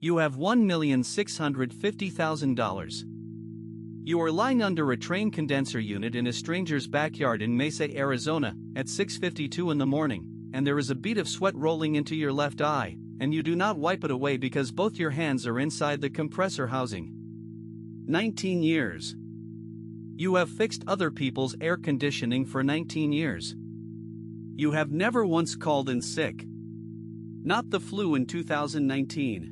You have $1,650,000. You are lying under a train condenser unit in a stranger's backyard in Mesa, Arizona, at 6:52 in the morning, and there is a bead of sweat rolling into your left eye, and you do not wipe it away because both your hands are inside the compressor housing. 19 years. You have fixed other people's air conditioning for 19 years. You have never once called in sick. Not the flu in 2019.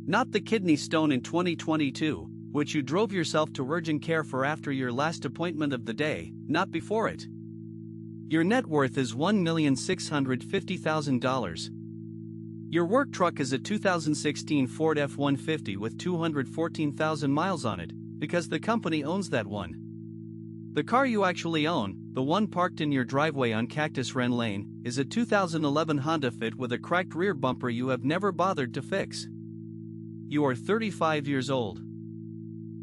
Not the kidney stone in 2022, which you drove yourself to urgent care for after your last appointment of the day, not before it. Your net worth is $1,650,000. Your work truck is a 2016 Ford F-150 with 214,000 miles on it, because the company owns that one. The car you actually own, the one parked in your driveway on Cactus Wren Lane, is a 2011 Honda Fit with a cracked rear bumper you have never bothered to fix. You are 35 years old.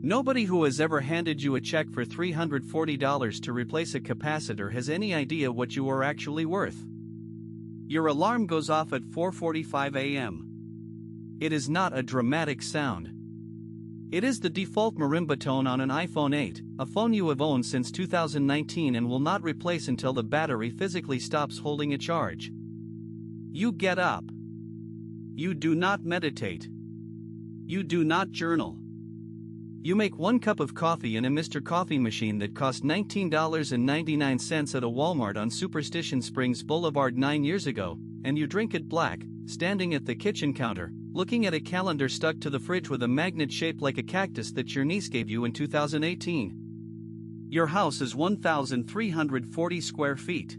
Nobody who has ever handed you a check for $340 to replace a capacitor has any idea what you are actually worth. Your alarm goes off at 4:45 a.m. It is not a dramatic sound. It is the default marimba tone on an iPhone 8, a phone you have owned since 2019 and will not replace until the battery physically stops holding a charge. You get up. You do not meditate. You do not journal. You make 1 cup of coffee in a Mr. Coffee machine that cost $19.99 at a Walmart on Superstition Springs Boulevard 9 years ago, and you drink it black, standing at the kitchen counter, looking at a calendar stuck to the fridge with a magnet shaped like a cactus that your niece gave you in 2018. Your house is 1,340 square feet.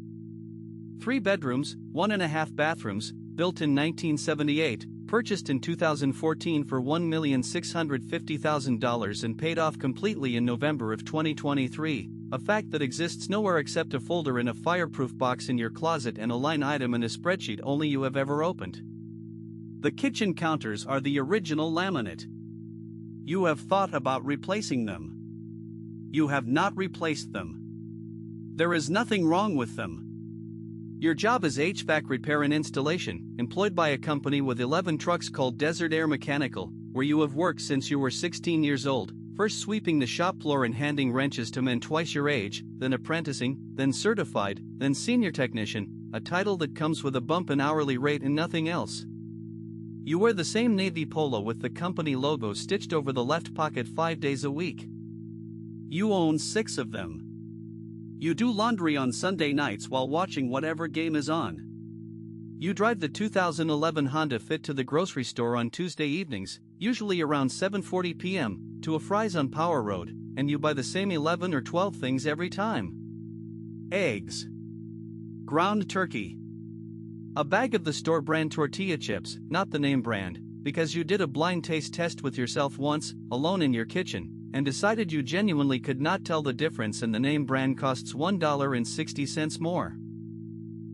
3 bedrooms, 1.5 bathrooms, built in 1978, purchased in 2014 for $1,650,000 and paid off completely in November of 2023, a fact that exists nowhere except a folder in a fireproof box in your closet and a line item in a spreadsheet only you have ever opened. The kitchen counters are the original laminate. You have thought about replacing them. You have not replaced them. There is nothing wrong with them. Your job is HVAC repair and installation, employed by a company with 11 trucks called Desert Air Mechanical, where you have worked since you were 16 years old, first sweeping the shop floor and handing wrenches to men twice your age, then apprenticing, then certified, then senior technician, a title that comes with a bump in hourly rate and nothing else. You wear the same navy polo with the company logo stitched over the left pocket 5 days a week. You own 6 of them. You do laundry on Sunday nights while watching whatever game is on. You drive the 2011 Honda Fit to the grocery store on Tuesday evenings, usually around 7:40 p.m., to a Fry's on Power Road, and you buy the same 11 or 12 things every time. Eggs. Ground turkey. A bag of the store brand tortilla chips, not the name brand, because you did a blind taste test with yourself once, alone in your kitchen, and decided you genuinely could not tell the difference and the name brand costs $1.60 more.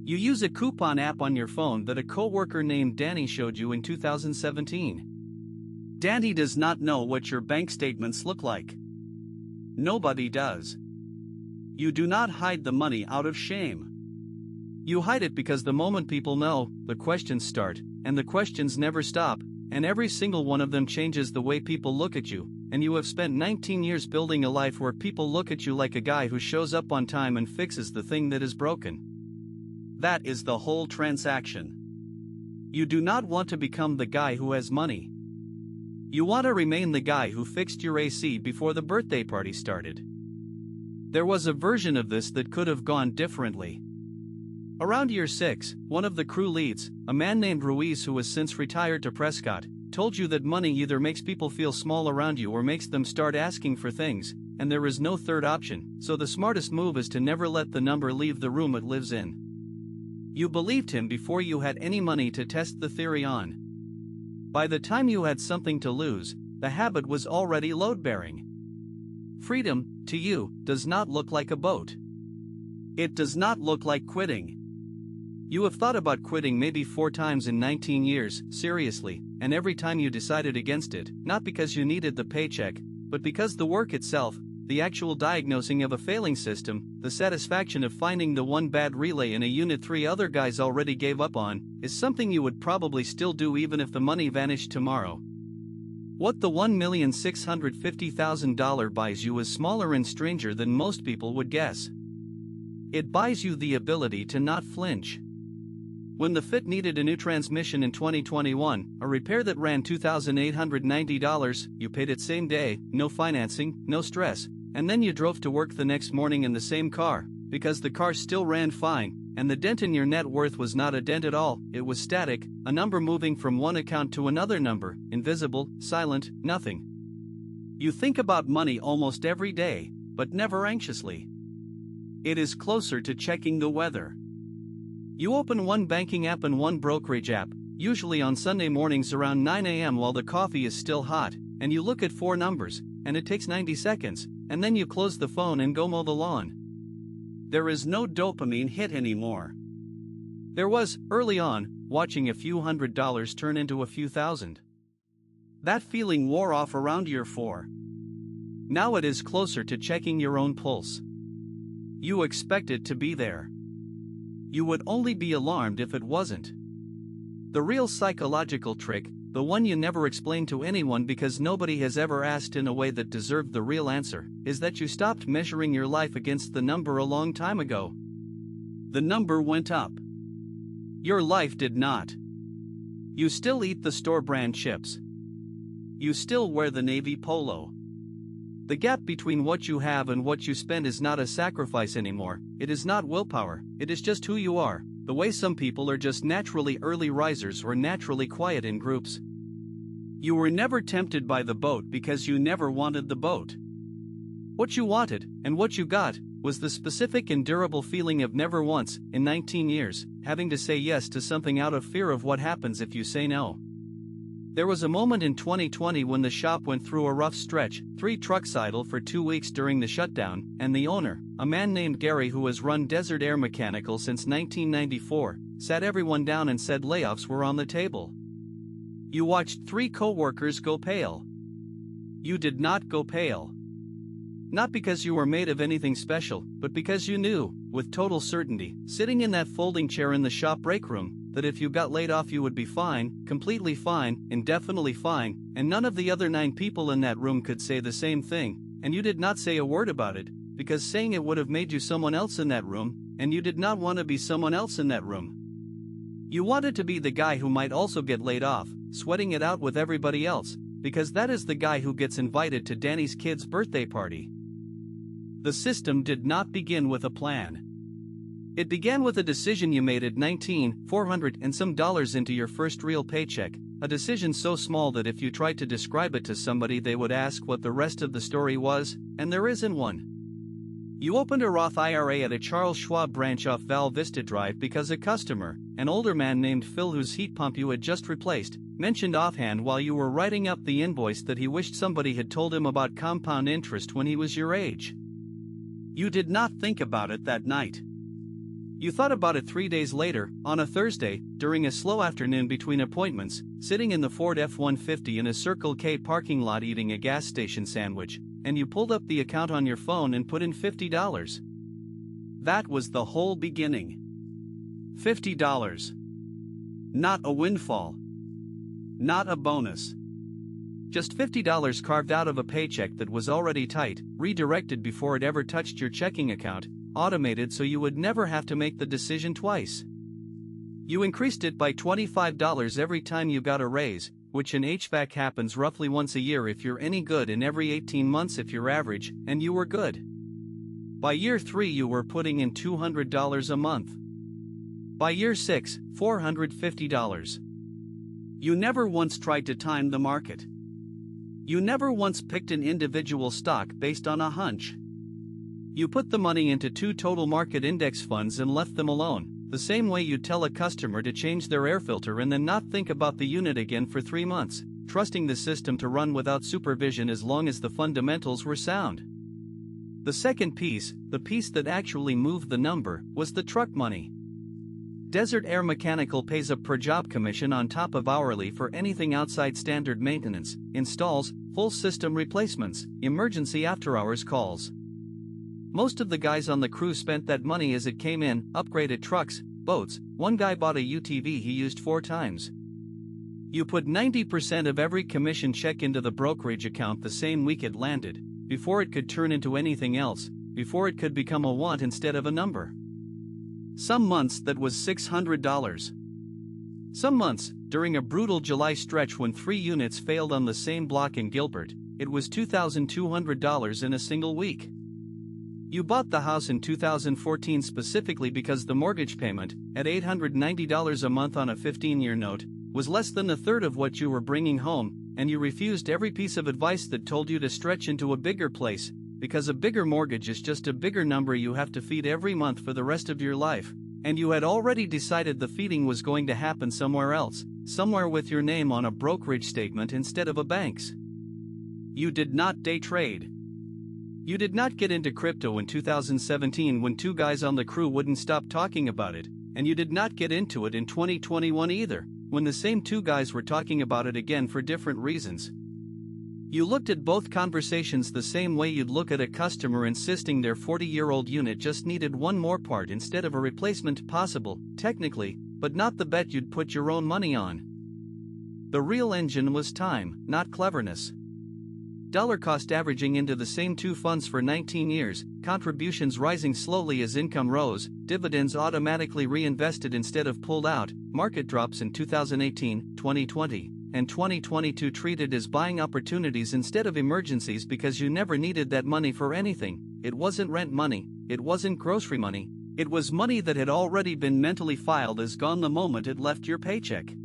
You use a coupon app on your phone that a coworker named Danny showed you in 2017. Danny does not know what your bank statements look like. Nobody does. You do not hide the money out of shame. You hide it because the moment people know, the questions start, and the questions never stop, and every single one of them changes the way people look at you, and you have spent 19 years building a life where people look at you like a guy who shows up on time and fixes the thing that is broken. That is the whole transaction. You do not want to become the guy who has money. You want to remain the guy who fixed your AC before the birthday party started. There was a version of this that could have gone differently. Around year 6, one of the crew leads, a man named Ruiz who has since retired to Prescott, told you that money either makes people feel small around you or makes them start asking for things, and there is no third option, so the smartest move is to never let the number leave the room it lives in. You believed him before you had any money to test the theory on. By the time you had something to lose, the habit was already load-bearing. Freedom, to you, does not look like a boat. It does not look like quitting. You have thought about quitting maybe 4 times in 19 years, seriously, and every time you decided against it, not because you needed the paycheck, but because the work itself, the actual diagnosing of a failing system, the satisfaction of finding the one bad relay in a unit 3 other guys already gave up on, is something you would probably still do even if the money vanished tomorrow. What the $1,650,000 buys you is smaller and stranger than most people would guess. It buys you the ability to not flinch. When the Fit needed a new transmission in 2021, a repair that ran $2,890, you paid it same day, no financing, no stress, and then you drove to work the next morning in the same car, because the car still ran fine, and the dent in your net worth was not a dent at all, it was static, a number moving from one account to another number, invisible, silent, nothing. You think about money almost every day, but never anxiously. It is closer to checking the weather. You open one banking app and one brokerage app, usually on Sunday mornings around 9 a.m. while the coffee is still hot, and you look at 4 numbers, and it takes 90 seconds, and then you close the phone and go mow the lawn. There is no dopamine hit anymore. There was, early on, watching a few $100s turn into a few thousand. That feeling wore off around year 4. Now it is closer to checking your own pulse. You expect it to be there. You would only be alarmed if it wasn't. The real psychological trick, the one you never explain to anyone because nobody has ever asked in a way that deserved the real answer, is that you stopped measuring your life against the number a long time ago. The number went up. Your life did not. You still eat the store brand chips. You still wear the navy polo. The gap between what you have and what you spend is not a sacrifice anymore, it is not willpower, it is just who you are, the way some people are just naturally early risers or naturally quiet in groups. You were never tempted by the boat because you never wanted the boat. What you wanted, and what you got, was the specific and durable feeling of never once, in 19 years, having to say yes to something out of fear of what happens if you say no. There was a moment in 2020 when the shop went through a rough stretch, 3 trucks idle for 2 weeks during the shutdown, and the owner, a man named Gary who has run Desert Air Mechanical since 1994, sat everyone down and said layoffs were on the table. You watched 3 co-workers go pale. You did not go pale. Not because you were made of anything special, but because you knew, with total certainty, sitting in that folding chair in the shop break room, that if you got laid off you would be fine, completely fine, indefinitely fine, and none of the other 9 people in that room could say the same thing, and you did not say a word about it, because saying it would have made you someone else in that room, and you did not want to be someone else in that room. You wanted to be the guy who might also get laid off, sweating it out with everybody else, because that is the guy who gets invited to Danny's kid's birthday party. The system did not begin with a plan. It began with a decision you made at 19, $400 and some dollars into your first real paycheck, a decision so small that if you tried to describe it to somebody they would ask what the rest of the story was, and there isn't one. You opened a Roth IRA at a Charles Schwab branch off Val Vista Drive because a customer, an older man named Phil whose heat pump you had just replaced, mentioned offhand while you were writing up the invoice that he wished somebody had told him about compound interest when he was your age. You did not think about it that night. You thought about it 3 days later, on a Thursday, during a slow afternoon between appointments, sitting in the Ford F-150 in a Circle K parking lot eating a gas station sandwich, and you pulled up the account on your phone and put in $50. That was the whole beginning. $50. Not a windfall. Not a bonus. Just $50 carved out of a paycheck that was already tight, redirected before it ever touched your checking account, automated so you would never have to make the decision twice. You increased it by $25 every time you got a raise, which in HVAC happens roughly once a year if you're any good and every 18 months if you're average, and you were good. By year 3 you were putting in $200 a month. By year 6, $450. You never once tried to time the market. You never once picked an individual stock based on a hunch. You put the money into 2 total market index funds and left them alone, the same way you tell a customer to change their air filter and then not think about the unit again for 3 months, trusting the system to run without supervision as long as the fundamentals were sound. The second piece, the piece that actually moved the number, was the truck money. Desert Air Mechanical pays a per-job commission on top of hourly for anything outside standard maintenance, installs, full system replacements, emergency after-hours calls. Most of the guys on the crew spent that money as it came in, upgraded trucks, boats. One guy bought a UTV he used 4 times. You put 90% of every commission check into the brokerage account the same week it landed, before it could turn into anything else, before it could become a want instead of a number. Some months that was $600. Some months, during a brutal July stretch when 3 units failed on the same block in Gilbert, it was $2,200 in a single week. You bought the house in 2014 specifically because the mortgage payment, at $890 a month on a 15-year note, was less than a third of what you were bringing home, and you refused every piece of advice that told you to stretch into a bigger place, because a bigger mortgage is just a bigger number you have to feed every month for the rest of your life, and you had already decided the feeding was going to happen somewhere else, somewhere with your name on a brokerage statement instead of a bank's. You did not day trade. You did not get into crypto in 2017 when 2 guys on the crew wouldn't stop talking about it, and you did not get into it in 2021 either, when the same 2 guys were talking about it again for different reasons. You looked at both conversations the same way you'd look at a customer insisting their 40-year-old unit just needed one more part instead of a replacement possible, technically, but not the bet you'd put your own money on. The real engine was time, not cleverness. Dollar cost averaging into the same 2 funds for 19 years, contributions rising slowly as income rose, dividends automatically reinvested instead of pulled out, market drops in 2018, 2020, and 2022 treated as buying opportunities instead of emergencies because you never needed that money for anything. It wasn't rent money, it wasn't grocery money, it was money that had already been mentally filed as gone the moment it left your paycheck.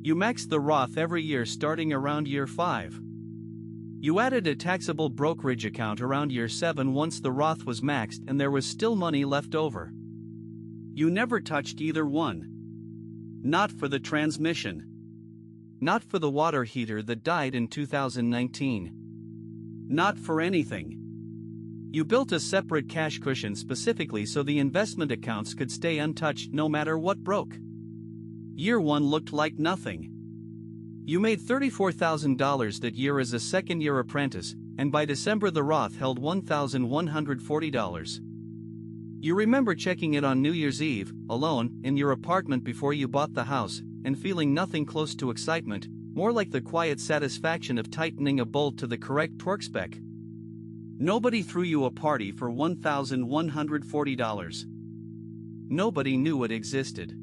You maxed the Roth every year starting around year 5. You added a taxable brokerage account around year 7 once the Roth was maxed and there was still money left over. You never touched either one. Not for the transmission. Not for the water heater that died in 2019. Not for anything. You built a separate cash cushion specifically so the investment accounts could stay untouched no matter what broke. Year 1 looked like nothing. You made $34,000 that year as a second-year apprentice, and by December the Roth held $1,140. You remember checking it on New Year's Eve, alone, in your apartment before you bought the house, and feeling nothing close to excitement, more like the quiet satisfaction of tightening a bolt to the correct torque spec. Nobody threw you a party for $1,140. Nobody knew it existed.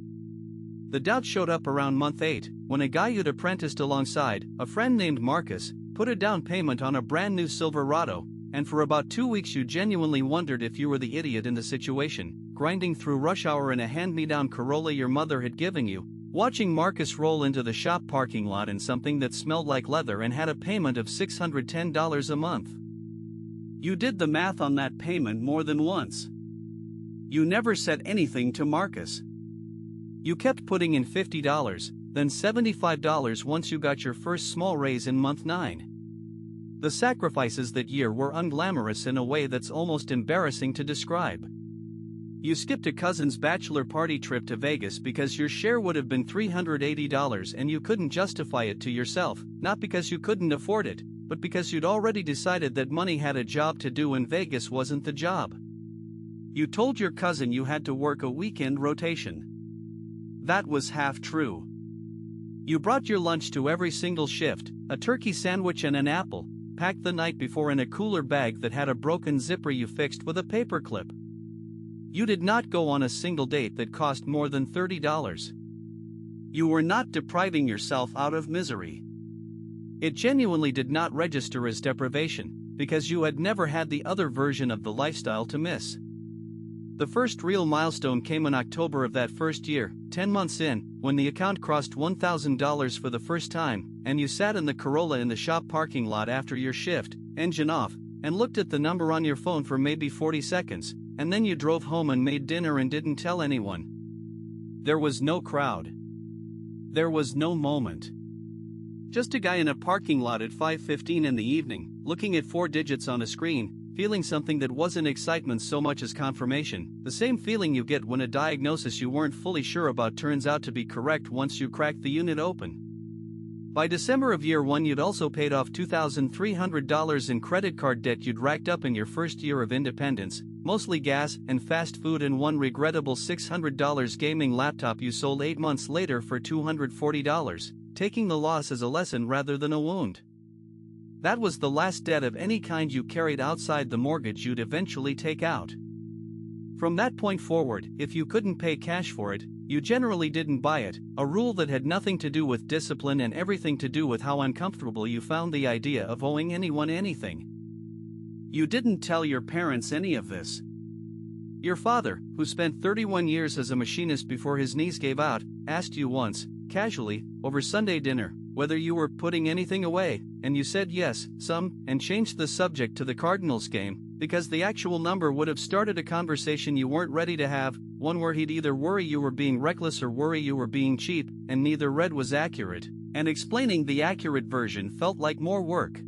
The doubt showed up around month 8, when a guy you'd apprenticed alongside, a friend named Marcus, put a down payment on a brand new Silverado, and for about 2 weeks you genuinely wondered if you were the idiot in the situation, grinding through rush hour in a hand-me-down Corolla your mother had given you, watching Marcus roll into the shop parking lot in something that smelled like leather and had a payment of $610 a month. You did the math on that payment more than once. You never said anything to Marcus. You kept putting in $50, then $75 once you got your first small raise in month 9. The sacrifices that year were unglamorous in a way that's almost embarrassing to describe. You skipped a cousin's bachelor party trip to Vegas because your share would have been $380 and you couldn't justify it to yourself, not because you couldn't afford it, but because you'd already decided that money had a job to do and Vegas wasn't the job. You told your cousin you had to work a weekend rotation. That was half true. You brought your lunch to every single shift, a turkey sandwich and an apple, packed the night before in a cooler bag that had a broken zipper you fixed with a paperclip. You did not go on a single date that cost more than $30. You were not depriving yourself out of misery. It genuinely did not register as deprivation, because you had never had the other version of the lifestyle to miss. The first real milestone came in October of that first year, 10 months in, when the account crossed $1,000 for the first time, and you sat in the Corolla in the shop parking lot after your shift, engine off, and looked at the number on your phone for maybe 40 seconds, and then you drove home and made dinner and didn't tell anyone. There was no crowd. There was no moment. Just a guy in a parking lot at 5:15 in the evening, looking at 4 digits on a screen, feeling something that wasn't excitement so much as confirmation, the same feeling you get when a diagnosis you weren't fully sure about turns out to be correct once you crack the unit open. By December of year 1, you'd also paid off $2,300 in credit card debt you'd racked up in your first year of independence, mostly gas and fast food, and one regrettable $600 gaming laptop you sold 8 months later for $240, taking the loss as a lesson rather than a wound. That was the last debt of any kind you carried outside the mortgage you'd eventually take out. From that point forward, if you couldn't pay cash for it, you generally didn't buy it, a rule that had nothing to do with discipline and everything to do with how uncomfortable you found the idea of owing anyone anything. You didn't tell your parents any of this. Your father, who spent 31 years as a machinist before his knees gave out, asked you once, casually, over Sunday dinner, whether you were putting anything away, and you said yes, some, and changed the subject to the Cardinals game, because the actual number would have started a conversation you weren't ready to have, one where he'd either worry you were being reckless or worry you were being cheap, and neither read was accurate, and explaining the accurate version felt like more work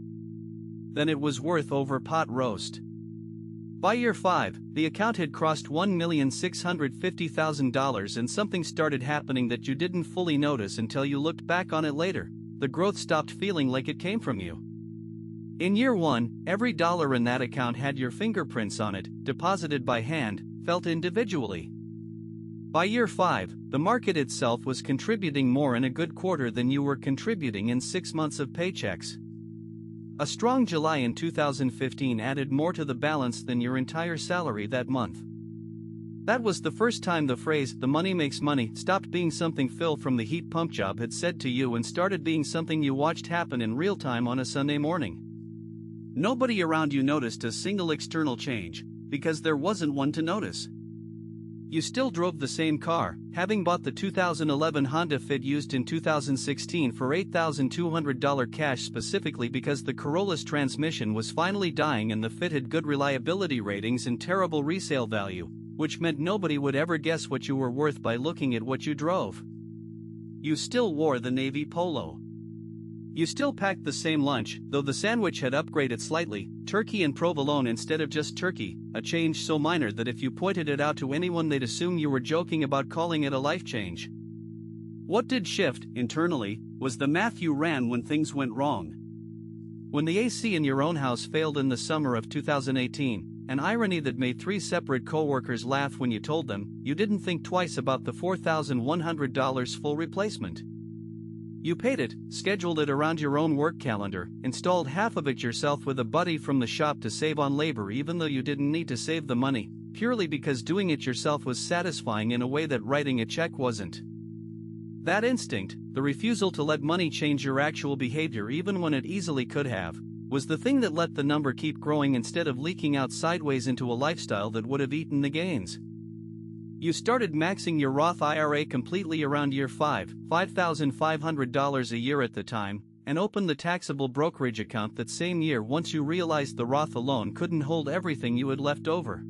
than it was worth over pot roast. By year 5, the account had crossed $1,650,000 and something started happening that you didn't fully notice until you looked back on it later. The growth stopped feeling like it came from you. In year 1, every dollar in that account had your fingerprints on it, deposited by hand, felt individually. By year 5, the market itself was contributing more in a good quarter than you were contributing in 6 months of paychecks. A strong July in 2015 added more to the balance than your entire salary that month. That was the first time the phrase, "the money makes money," stopped being something Phil from the heat pump job had said to you and started being something you watched happen in real time on a Sunday morning. Nobody around you noticed a single external change, because there wasn't one to notice. You still drove the same car, having bought the 2011 Honda Fit used in 2016 for $8,200 cash specifically because the Corolla's transmission was finally dying and the Fit had good reliability ratings and terrible resale value, which meant nobody would ever guess what you were worth by looking at what you drove. You still wore the navy polo. You still packed the same lunch, though the sandwich had upgraded slightly, turkey and provolone instead of just turkey, a change so minor that if you pointed it out to anyone they'd assume you were joking about calling it a life change. What did shift, internally, was the math you ran when things went wrong. When the AC in your own house failed in the summer of 2018, an irony that made 3 separate co-workers laugh when you told them, you didn't think twice about the $4,100 full replacement. You paid it, scheduled it around your own work calendar, installed half of it yourself with a buddy from the shop to save on labor even though you didn't need to save the money, purely because doing it yourself was satisfying in a way that writing a check wasn't. That instinct, the refusal to let money change your actual behavior even when it easily could have, was the thing that let the number keep growing instead of leaking out sideways into a lifestyle that would have eaten the gains. You started maxing your Roth IRA completely around year 5, $5,500 a year at the time, and opened the taxable brokerage account that same year once you realized the Roth alone couldn't hold everything you had left over.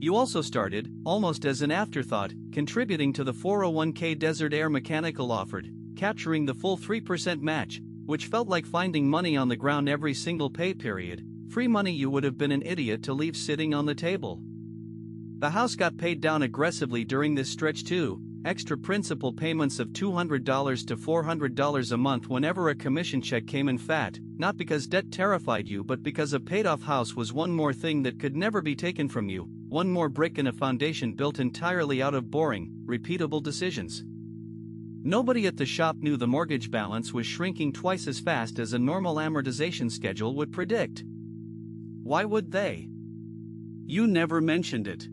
You also started, almost as an afterthought, contributing to the 401k Desert Air Mechanical offered, capturing the full 3% match, which felt like finding money on the ground every single pay period, free money you would have been an idiot to leave sitting on the table. The house got paid down aggressively during this stretch too, extra principal payments of $200 to $400 a month whenever a commission check came in fat, not because debt terrified you but because a paid-off house was one more thing that could never be taken from you, one more brick in a foundation built entirely out of boring, repeatable decisions. Nobody at the shop knew the mortgage balance was shrinking twice as fast as a normal amortization schedule would predict. Why would they? You never mentioned it.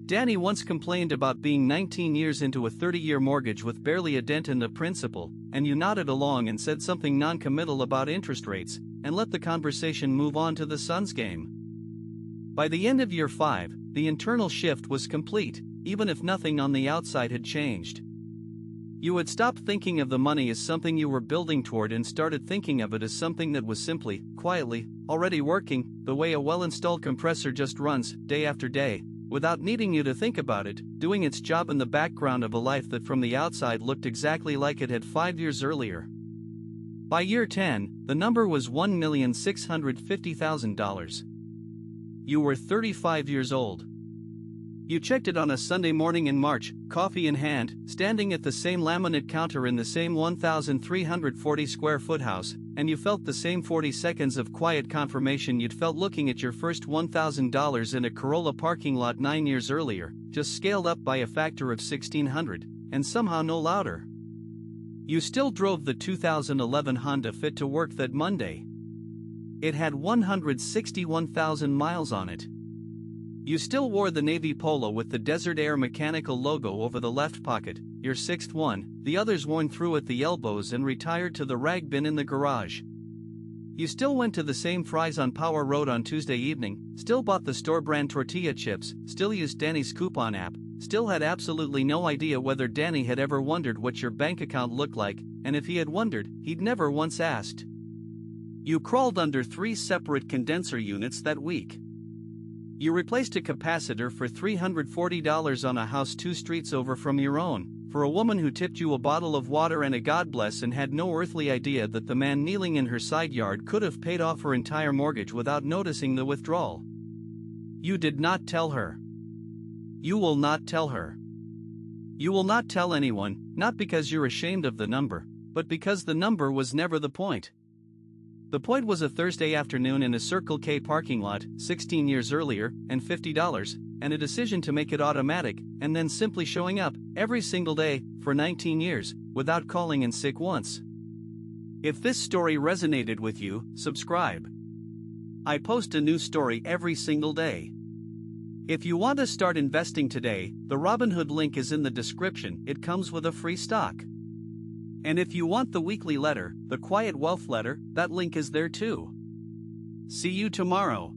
Danny once complained about being 19 years into a 30-year mortgage with barely a dent in the principal, and you nodded along and said something non-committal about interest rates, and let the conversation move on to the Suns game. By the end of year 5, the internal shift was complete, even if nothing on the outside had changed. You had stopped thinking of the money as something you were building toward and started thinking of it as something that was simply, quietly, already working, the way a well-installed compressor just runs, day after day, without needing you to think about it, doing its job in the background of a life that from the outside looked exactly like it had 5 years earlier. By year 10, the number was $1,650,000. You were 35 years old. You checked it on a Sunday morning in March, coffee in hand, standing at the same laminate counter in the same 1,340 square foot house, and you felt the same 40 seconds of quiet confirmation you'd felt looking at your first $1,000 in a Corolla parking lot 9 years earlier, just scaled up by a factor of 1,600, and somehow no louder. You still drove the 2011 Honda Fit to work that Monday. It had 161,000 miles on it. You still wore the navy polo with the Desert Air mechanical logo over the left pocket, your sixth one, the others worn through at the elbows and retired to the rag bin in the garage. You still went to the same Fry's on Power Road on Tuesday evening, still bought the store brand tortilla chips, still used Danny's coupon app, still had absolutely no idea whether Danny had ever wondered what your bank account looked like, and if he had wondered, he'd never once asked. You crawled under 3 separate condenser units that week. You replaced a capacitor for $340 on a house 2 streets over from your own, for a woman who tipped you a bottle of water and a God bless and had no earthly idea that the man kneeling in her side yard could have paid off her entire mortgage without noticing the withdrawal. You did not tell her. You will not tell her. You will not tell anyone, not because you're ashamed of the number, but because the number was never the point. The point was a Thursday afternoon in a Circle K parking lot, 16 years earlier, and $50, and a decision to make it automatic, and then simply showing up, every single day, for 19 years, without calling in sick once. If this story resonated with you, subscribe. I post a new story every single day. If you want to start investing today, the Robinhood link is in the description. It comes with a free stock. And if you want the weekly letter, the Quiet Wealth Letter, that link is there too. See you tomorrow.